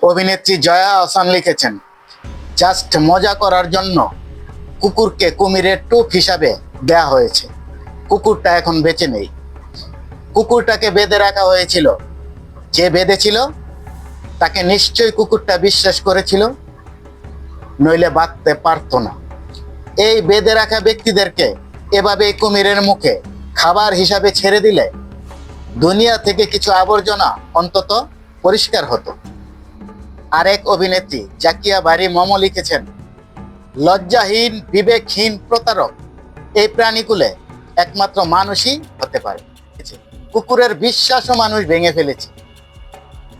অভিনেত্রী জয়া আহসান লিখেছেন, জাস্ট মজা করার জন্য কুকুরকে কুমিরের টোপ হিসাবে দেয়া হয়েছে। কুকুরটা এখন বেঁচে নেই। কুকুরটাকে বেঁধে রাখা হয়েছিল। যে বেঁধেছিল তাকে নিশ্চয়ই কুকুরটা বিশ্বাস করেছিল, নইলে বাঁধতে পারতো না। এই বেঁধে রাখা ব্যক্তিদেরকে এভাবে কুমিরের মুখে খাবার হিসাবে ছেড়ে দিলে দুনিয়া থেকে কিছু আবর্জনা অন্তত পরিষ্কার হতো। আরেক অভিনেত্রী জাকিয়া বারি মম লিখেছেন, লজ্জাহীন বিবেকহীন প্রতারক এই প্রাণীকুলে একমাত্র মানুষই হতে পারে। কুকুরের বিশ্বাসও মানুষ ভেঙে ফেলেছে।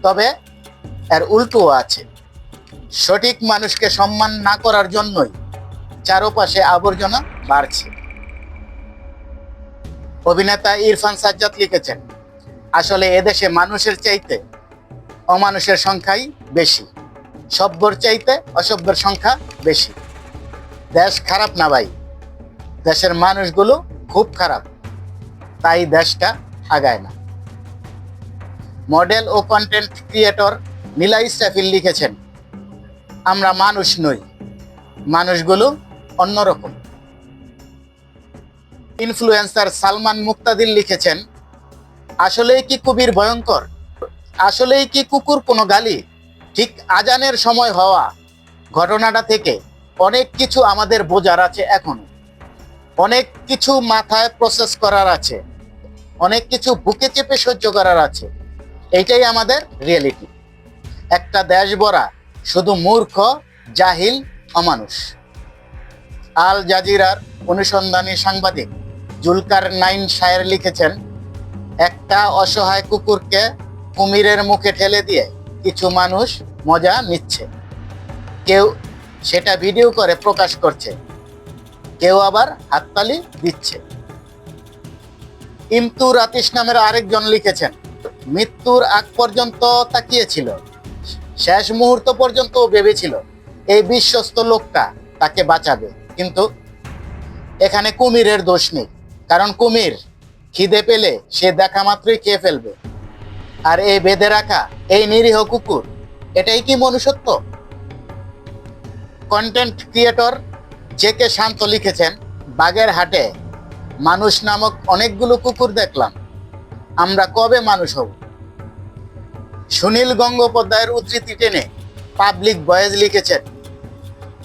তবে এর উল্টোও আছে। সঠিক মানুষকে সম্মান না করার জন্যই চারপাশে আবর্জনা বাড়ছে। অভিনেতা ইরফান সাজ্জাদ লিখেছেন, আসলে এদেশে মানুষের চাইতে অমানুষের সংখ্যাই বেশি, সভ্যর চাইতে অসভ্যের সংখ্যা বেশি। দেশ খারাপ না ভাই, দেশের মানুষগুলো খুব খারাপ, তাই দেশটা আগায় না। মডেল ও কন্টেন্ট ক্রিয়েটর নীলা ইসরাফিল লিখেছেন, আমরা মানুষ নই, মানুষগুলো অন্যরকম। ইনফ্লুয়েন্সার সালমান মুক্তাদির লিখেছেন, আসলেই কি কুমির ভয়ঙ্কর? আসলেই কি কুকুর কোনো গালি? ঠিক আজানের সময় হওয়া ঘটনাটা থেকে অনেক কিছু আমাদের বোঝার আছে, এখনো অনেক কিছু মাথায় প্রসেস করার আছে, অনেক কিছু বুকে চেপে সহ্য করার আছে। এইটাই আমাদের রিয়েলিটি। একটা দেশ ভরা শুধু মূর্খ, জাহিল, অমানুষ। আল জাজিরার অনুসন্ধানী সাংবাদিক জুলকার নাইন শায়ের লিখেছেন, একটা অসহায় কুকুরকে কুমিরের মুখে ঠেলে দিয়ে কিছু মানুষ মজা নিচ্ছে। কেউ সেটা ভিডিও করে প্রকাশ করছে, কেউ আবার হাততালি দিচ্ছে। ইমতুর আতিশ নামের আরেকজন লিখেছেন, মৃত্যুর আগ পর্যন্ত তাকিয়েছিল, শেষ মুহূর্ত পর্যন্ত ভেবেছিল এই বিশ্বস্ত লোকটা তাকে বাঁচাবে, কিন্তু এখানে কুমিরের দোষ নেই। কারণ কুমির খিদে পেলে সে দেখা মাত্রই খেয়ে ফেলবে। আর এই বেঁধে রাখা এই নিরীহ কুকুর, এটাই কি মনুষ্যত্ব? কন্টেন্ট ক্রিয়েটর জেকে শান্ত লিখেছেন, বাগেরহাটে মানুষ নামক অনেকগুলো কুকুর দেখলাম, আমরা কবে মানুষ হব? সুনীল গঙ্গোপাধ্যায়ের উদ্ধৃতি টেনে পাবলিক ভয়েস লিখেছেন,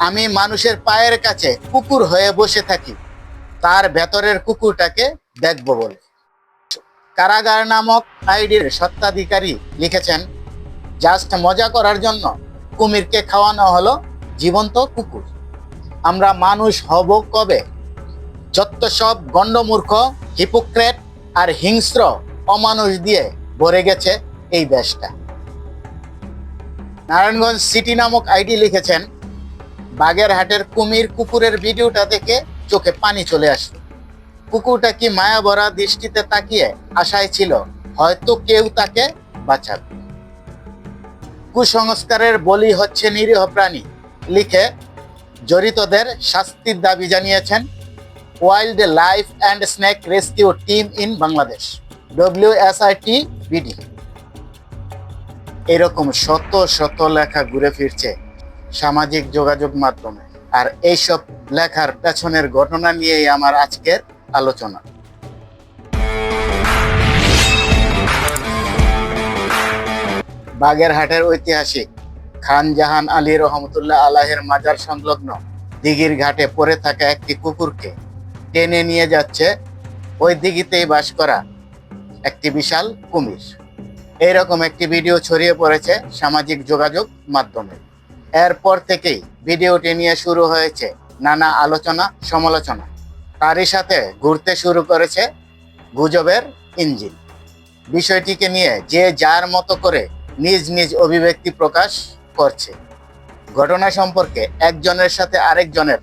আমি মানুষের পায়ের কাছে কুকুর হয়ে বসে থাকি তার ভেতরের কুকুরটাকে দেখব বলে। কারাগার নামক আইডির স্বত্বাধিকারী লিখেছেন, জাস্ট মজা করার জন্য কুমিরকে খাওয়ানো হলো জীবন্ত কুকুর। আমরা মানুষ হব কবে? যত সব গণ্ডমূর্খ, হিপোক্রেট আর হিংস্র অমানুষ দিয়ে ভরে গেছে এই দেশটা। নারায়ণগঞ্জ সিটি নামক আইডি লিখেছেন, বাগেরহাটের কুমির কুকুরের ভিডিওটা দেখে চোখে পানি চলে আসলো। কুকুরটা কি মায়া ভরা দৃষ্টিতে তাকিয়ে আশায় ছিল হয়তো কেউ তাকে বাঁচাবে। কুসংস্কারের বলি হচ্ছে নিরীহ প্রাণী লিখে জড়িতদের শাস্তির দাবি জানিয়েছেন wild life and snake rescue team in Bangladesh, WSITBD। এরকম শত শত লেখা ঘুরে ফিরছে সামাজিক যোগাযোগ মাধ্যমে, আর এইসব লেখার পেছনের ঘটনা নিয়েই আমার আজকের আলোচনা। বাগেরহাটের ঐতিহাসিক খান জাহান আলী রহমতুল্লাহ আলাহের মাজার সংলগ্ন দিঘির ঘাটে পড়ে থাকা একটি কুকুরকে টেনে নিয়ে যাচ্ছে ওই দিঘিতেই বাস করা একটি বিশাল কুমির। এইরকম একটি ভিডিও ছড়িয়ে পড়েছে সামাজিক যোগাযোগ মাধ্যমে। এরপর থেকেই ভিডিওটি নিয়ে শুরু হয়েছে নানা আলোচনা সমালোচনা। তারই সাথে ঘুরতে শুরু করেছে গুজবের ইঞ্জিন। বিষয়টিকে নিয়ে যে যার মতো করে নিজ নিজ অভিব্যক্তি প্রকাশ করছে। ঘটনা সম্পর্কে একজনের সাথে আরেকজনের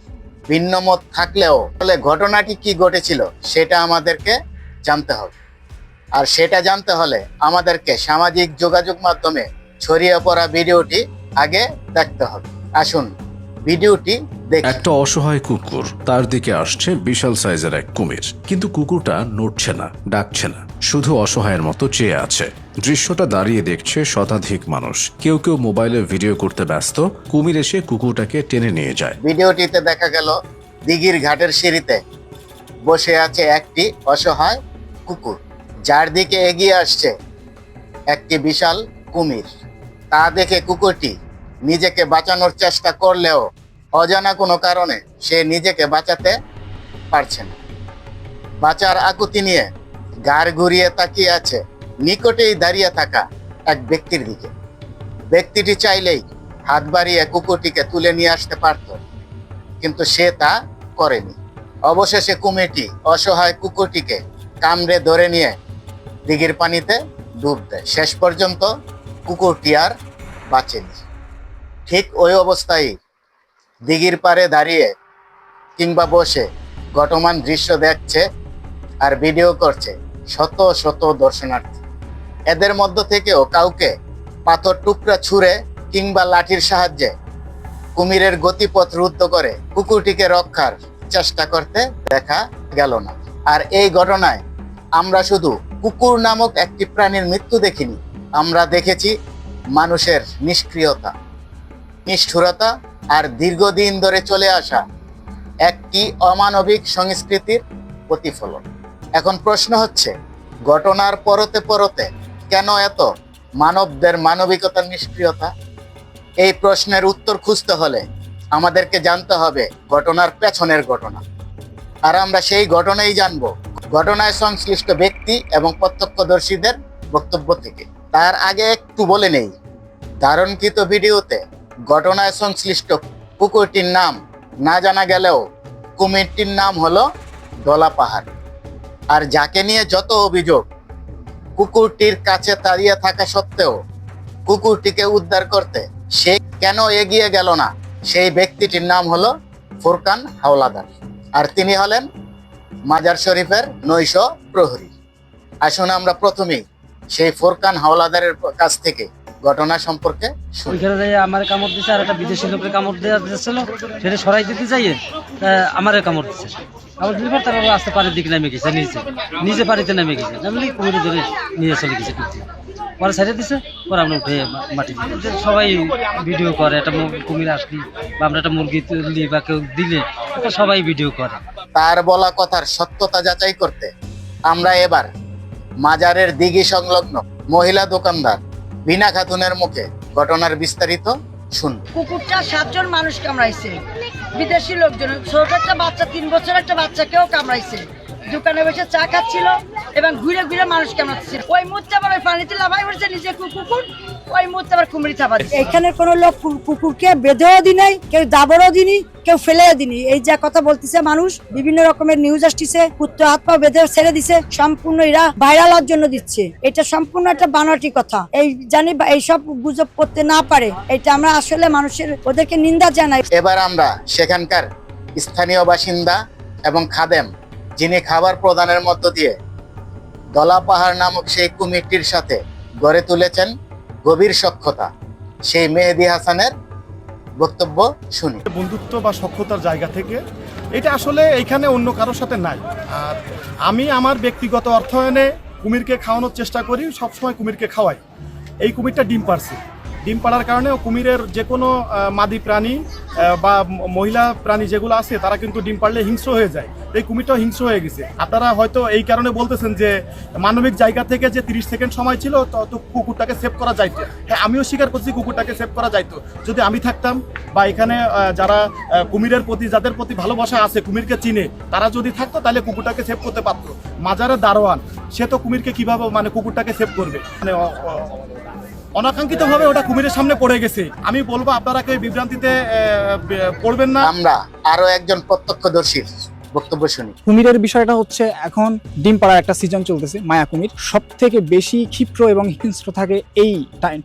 ভিন্ন মত থাকলেও আসলে ঘটনাটি কি ঘটেছিল সেটা আমাদেরকে জানতে হবে। আর সেটা জানতে হলে আমাদেরকে সামাজিক যোগাযোগ মাধ্যমে ছড়িয়ে পড়া ভিডিওটি আগে দেখতে হবে। আসুন ভিডিওটি দেখি। একটা অসহায় কুকুর, তার দিকে আসছে বিশাল সাইজের এক কুমির, কিন্তু কুকুরটা নড়ছে না, ডাকছে না, শুধু অসহায়ের মতো চেয়ে আছে। দৃশ্যটা দাঁড়িয়ে দেখছে শতাধিক মানুষ। কেউ কেউ মোবাইলে ভিডিও করতে ব্যস্ত। কুমির এসে কুকুরটাকে টেনে নিয়ে যায়। ভিডিওটিতে দেখা গেল দিঘির ঘাটের সিঁড়িতে বসে আছে একটি অসহায় কুকুর, যার দিকে এগিয়ে আসছে একটি বিশাল কুমির। তা দেখে কুকুরটি নিজেকে বাঁচানোর চেষ্টা করলেও অজানা কোনো কারণে সে নিজেকে বাঁচাতে পারছে না। বাঁচার আকুতি নিয়ে ঘাড় ঘুরিয়ে তাকিয়ে আছে নিকটেই দাঁড়িয়ে থাকা এক ব্যক্তির দিকে। ব্যক্তিটি চাইলেই হাত বাড়িয়ে কুকুরটিকে তুলে নিয়ে আসতে পারত, কিন্তু সে তা করেনি। অবশেষে কুমিরটি অসহায় কুকুরটিকে কামড়ে ধরে নিয়ে দিঘির পানিতে ডুব দেয়। শেষ পর্যন্ত কুকুরটি আর বাঁচেনি। ঠিক ওই অবস্থায় দিঘির পাড়ে দাঁড়িয়ে কিংবা বসে ঘটমান দৃশ্য দেখছে আর ভিডিও করছে শত শত দর্শনার্থী। এদের মধ্য থেকেও কাউকে পাথর টুকরা ছুঁড়ে কিংবা লাঠির সাহায্যে কুমিরের গতিপথ রুদ্ধ করে কুকুরটিকে রক্ষার চেষ্টা করতে দেখা গেল না। আর এই ঘটনায় আমরা শুধু কুকুর নামক একটি প্রাণীর মৃত্যু দেখিনি, আমরা দেখেছি মানুষের নিষ্ক্রিয়তা, নিষ্ঠুরতা আর দীর্ঘদিন ধরে চলে আসা একটি অমানবিক সংস্কৃতির প্রতিফলন। এখন প্রশ্ন হচ্ছে, ঘটনার পরতে পরতে কেন এত মানবদের মানবিকতার নিষ্ক্রিয়তা? এই প্রশ্নের উত্তর খুঁজতে হলে আমাদেরকে জানতে হবে ঘটনার পেছনের ঘটনা। আর আমরা সেই ঘটনাই জানবো ঘটনায় সংশ্লিষ্ট ব্যক্তি এবং প্রত্যক্ষদর্শীদের বক্তব্য থেকে। তার আগে একটু বলে নেই, ধারণকৃত ভিডিওতে ঘটনায় সংশ্লিষ্ট কুকুরটির নাম না জানা গেলেও কুমিরটির নাম হলো দলা পাহাড়। আর যাকে নিয়ে যত অভিযোগ, কুকুরটির কাছে দাঁড়িয়ে থাকা সত্ত্বেও কুকুরটিকে উদ্ধার করতে সে কেন এগিয়ে গেল না, সেই ব্যক্তিটির নাম হলো ফুরকান হাওলাদার। আর তিনি হলেন মাজার শরীফের নৈশ প্রহরী। আসুন আমরা প্রথমেই সেই ফুরকান হাওলাদারের কাছ থেকে ঘটনা সম্পর্কে শুনি। ওইখানে যাই আমার কামড় দিচ্ছে, আর একটা বিদেশি লোকের কামড় দেওয়া দিচ্ছিল, সেটা সরাই দিতে যাইয়ে আমারে কামড় দিচ্ছে। কামড় দিলে তারপর আস্তে পানির দিকে নেমে গেছে, নিজে পানিতে নেমে গেছে, নামলে কুমিরে ধরে নিয়ে চলে গেছে টুকটি। পরে ছেড়ে দিছে, পরে আমরা উঠে মাটি দিই। সবাই ভিডিও করে, একটা কুমির আসলি বা আমরা একটা মুরগি তুললি বা কেউ দিলে এটা সবাই ভিডিও করে। তার বলা কথার সত্যতা যাচাই করতে আমরা এবার মাজারের দিঘি সংলগ্ন মহিলা দোকানদার বিনা খাতুনের মুখে ঘটনার বিস্তারিত শুনব। কুকুরটা 7 জন মানুষ কামড়াইছে, বিদেশি লোকজন, ছোট একটা বাচ্চা 3 বছর একটা বাচ্চাকেও কামড়াইছে। দোকানে বসে চা খাচ্ছিল এবং ঘুরে ঘুরে মানুষ কামড়াচ্ছিল। ওই মুহূর্তে আবার ওই পানিতে লাফাই পড়ছে নিজে কুকুর, ওই মুহূর্তে আবার কুমির চাপা দিচ্ছে। এখানে কোনো লোক কুকুরকে বেঁধেও দিনে, কেউ দাবরও দিনি, কেউ ফেলেও দিনি। এই যে কথা বলতেছে মানুষ, বিভিন্ন রকমের নিউজ আসতেছে, কুত্তা হাত পা বেঁধে ছেড়ে দিছে, সম্পূর্ণ এরা ভাইরাল হওয়ার জন্য দিচ্ছে। এটা সম্পূর্ণ একটা বানোয়াটি কথা। এই জানি এইসব গুজব করতে না পারে, এটা আমরা আসলে মানুষের ওদেরকে নিন্দা জানাই। এবার আমরা সেখানকার স্থানীয় বাসিন্দা এবং খাদেম, যিনি খাবার প্রদানের মধ্য দিয়ে দলা পাহাড় নামক সেই কুমিরটির সাথে গড়ে তুলেছেন গভীর সখ্যতা, সেই মেহেদি হাসানের বক্তব্য শুনি। বন্ধুত্ব বা সখ্যতার জায়গা থেকে এটা আসলে এইখানে অন্য কারোর সাথে নাই। আর আমি আমার ব্যক্তিগত অর্থায়নে কুমিরকে খাওয়ানোর চেষ্টা করি, সবসময় কুমিরকে খাওয়াই। এই কুমিরটা ডিম পারছে, ডিম পাড়ার কারণে কুমিরের যে কোনো মাদি প্রাণী বা মহিলা প্রাণী যেগুলো আছে তারা কিন্তু ডিম পারলে হিংস্র হয়ে যায়। এই কুমিরটাও হিংস্র হয়ে গেছে। আপনারা হয়তো এই কারণে বলতেছেন যে মানবিক জায়গা থেকে যে 30 সেকেন্ড সময় ছিল তো কুকুরটাকে সেভ করা যাইতো। হ্যাঁ, আমিও স্বীকার করছি কুকুরটাকে সেভ করা যাইতো যদি আমি থাকতাম, বা এখানে যারা কুমিরের প্রতি, যাদের প্রতি ভালোবাসা আছে, কুমিরকে চিনে, তারা যদি থাকতো তাহলে কুকুরটাকে সেভ করতে পারতো। মাজারের দারোয়ান সে তো কুমিরকে কিভাবে কুকুরটাকে সেভ করবে? অনাকাঙ্ক্ষিতভাবে ওটা কুমিরের সামনে পড়ে গেছে। আমি বলবো আপনারা কেউ বিভ্রান্তিতে পড়বেন না। আমরা আরো একজন প্রত্যক্ষদর্শীর বক্তব্য শুনি। কুমিরের বিষয়টা হচ্ছে, এখন ডিম পাড়ার একটা সিজন চলতেছে। মায়া কুমির সব থেকে বেশি ক্ষিপ্র এবং হিংস্র থাকে এই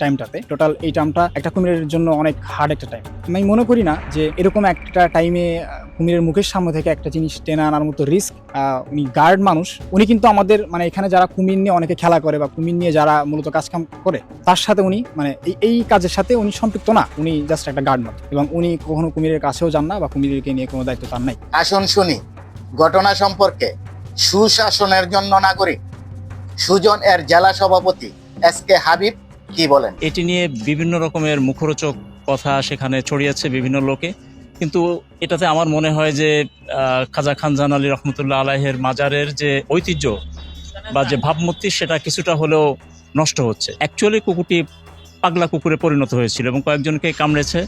টাইমটাতে। টোটাল এই টাইমটা একটা কুমিরের জন্য অনেক হার্ড একটা টাইম। আমি মনে করি না যে এরকম একটা টাইমে কুমিরের মুখের সামনে থেকে একটা জিনিস টেনে আনার মতো রিস্ক। উনি গার্ড মানুষ, উনি কিন্তু আমাদের এখানে যারা কুমির নিয়ে অনেকে খেলা করে বা কুমির নিয়ে যারা মূলত কাজকাম করে, তার সাথে উনি এই কাজের সাথে উনি সম্পৃক্ত না। উনি জাস্ট একটা গার্ড মাত্র, এবং উনি কখনো কুমিরের কাছেও যান না বা কুমিরকে নিয়ে কোনো দায়িত্ব তার নাই। আসুন শুনি ঘটনা সম্পর্কে সুশাসনের জন্য নাগরিক সুজন এর জেলা সভাপতি SK হাবিব কি বলেন? এটি নিয়ে বিভিন্ন রকমের মুখরোচক কথা সেখানে ছড়িয়েছে বিভিন্ন লোকে, কিন্তু এটাতে আমার মনে হয় যে খাজা খানজাহান আলী রহমতুল্লাহ আলাইহের মাজারের যে ঐতিহ্য বা যে ভাবমূর্তি সেটা কিছুটা হলেও নষ্ট হচ্ছে। অ্যাকচুয়ালি কুকুরটি পাগলা কুকুরে পরিণত হয়েছিল এবং কয়েকজনকে কামড়েছে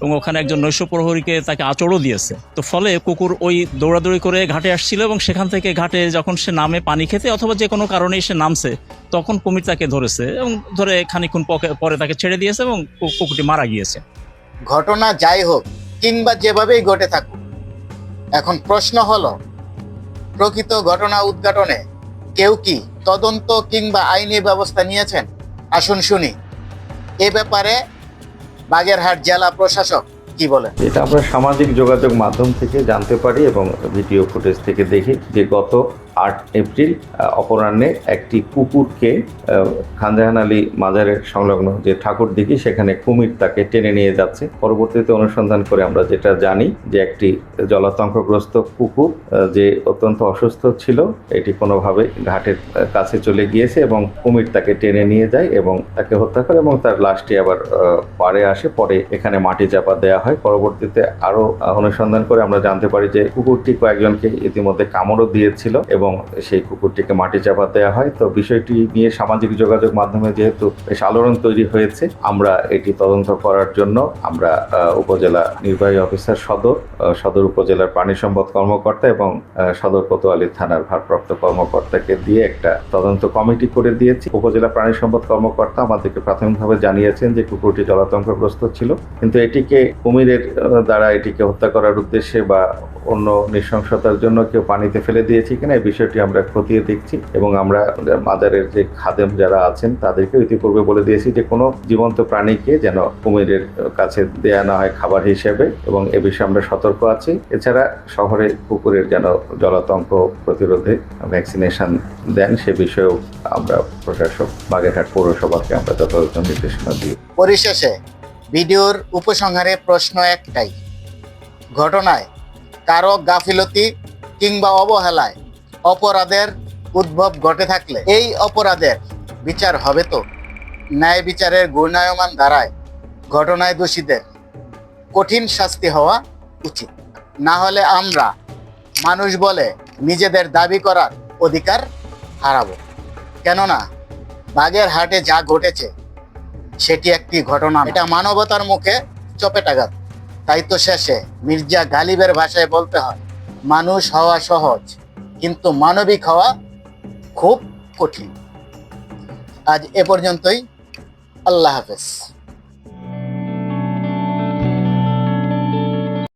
এবং ওখানে একজন নৈশ প্রহরীকে তাকে আঁচড়ও দিয়েছে। তো ফলে কুকুর ওই দৌড়াদৌড়ি করে ঘাটে আসছিল এবং সেখান থেকে ঘাটে যখন সে নামে পানি খেতে অথবা যে কোনো কারণেই সে নামছে, তখন কুমির তাকে ধরেছে এবং ধরে খানিকক্ষণ পরে তাকে ছেড়ে দিয়েছে এবং কুকুরটি মারা গিয়েছে। ঘটনা যাই হোক কিংবা যেভাবেই ঘটে থাকুক, এখন প্রশ্ন হলো প্রকৃত ঘটনা উদ্ঘাটনে কেউ কি তদন্ত কিংবা আইনি ব্যবস্থা নিয়েছেন? আসুন শুনি এ ব্যাপারে বাগেরহাট জেলা প্রশাসক কি বলেন। এটা আমরা সামাজিক যোগাযোগ মাধ্যম থেকে জানতে পারি এবং ভিডিও ফুটেজ থেকে দেখি যে গত 8 এপ্রিল অপরাহ্নে একটি কুকুরকে খানজাহান আলী মাজারের সংলগ্ন যে ঠাকুর দিঘি সেখানে কুমির তাকে টেনে নিয়ে যাচ্ছে। পরবর্তীতে অনুসন্ধান করে আমরা যেটা জানি যে একটি জলাতঙ্কগ্রস্ত কুকুর যে অত্যন্ত অসুস্থ ছিল, এটি কোনোভাবে ঘাটের কাছে চলে গিয়েছে এবং কুমির তাকে টেনে নিয়ে যায় এবং তাকে হত্যা করে এবং তার লাশটি আবার পাড়ে আসে। পরে এখানে মাটি চাপা দেওয়া হয়। পরবর্তীতে আরো অনুসন্ধান করে আমরা জানতে পারি যে কুকুরটি কয়েকজনকে ইতিমধ্যে কামড়ও দিয়েছিল এবং সেই কুকুরটিকে মাটি চাপা দেওয়া হয়। তো বিষয়টি নিয়ে সামাজিক যোগাযোগ মাধ্যমে যেহেতু বেশ আলোড়ন তৈরি হয়েছে, আমরা এটি তদন্ত করার জন্য আমরা উপজেলা নির্বাহী অফিসার সদর উপজেলার প্রাণী সম্পদ কর্মকর্তা এবং সদর কোতোয়ালি থানার ভারপ্রাপ্ত কর্মকর্তাকে দিয়ে একটা তদন্ত কমিটি করে দিয়েছি। উপজেলা প্রাণী সম্পদ কর্মকর্তা আমাদেরকে প্রাথমিকভাবে জানিয়েছেন যে কুকুরটি জলাতঙ্কগ্রস্ত ছিল, কিন্তু এটিকে কুমিরের দ্বারা এটিকে হত্যা করার উদ্দেশ্যে বা অন্য নৃশংসতার জন্য কেউ পানিতে ফেলে দিয়েছে কিনা এই বিষয়টি আমরা খতিয়ে দেখছি এবং আমরা মাজারের যে খাদেম যারা আছেন তাদেরকে ইতিপূর্বে বলে দিয়েছি যে কোনো জীবন্ত প্রাণীকে যেন কুমিরের কাছে দেয়া না হয় খাবার হিসেবে, এবং এ বিষয়ে আমরা সতর্ক আছি। এছাড়া শহরে কুকুরের যেন জলাতঙ্ক প্রতিরোধে ভ্যাকসিনেশন দেন সে বিষয়েও আমরা প্রশাসক বাগেরহাট পৌরসভাকে আমরা যথাযথ নির্দেশনা দিই। পরিশেষে ভিডিওর উপসংহারে প্রশ্ন একটাই, ঘটনায় কারো গাফিলতি কিংবা অবহেলায় অপরাধের উদ্ভব ঘটে থাকলে এই অপরাধের বিচার হবে তো? ন্যায় বিচারের ঘূর্ণায়মান ধারায় ঘটনায় দোষীদের কঠিন শাস্তি হওয়া উচিত, না হলে আমরা মানুষ বলে নিজেদের দাবি করার অধিকার হারাবো। কেননা বাগেরহাটে যা ঘটেছে সেটি একটি ঘটনা, এটা মানবতার মুখে চপেটাঘাত। তাই তো শেষে মির্জা গালিবের ভাষায় বলতে হয়, মানুষ হওয়া সহজ কিন্তু মানবিক হওয়া খুব কঠিন। আজ এ পর্যন্তই। আল্লাহ হাফেজ।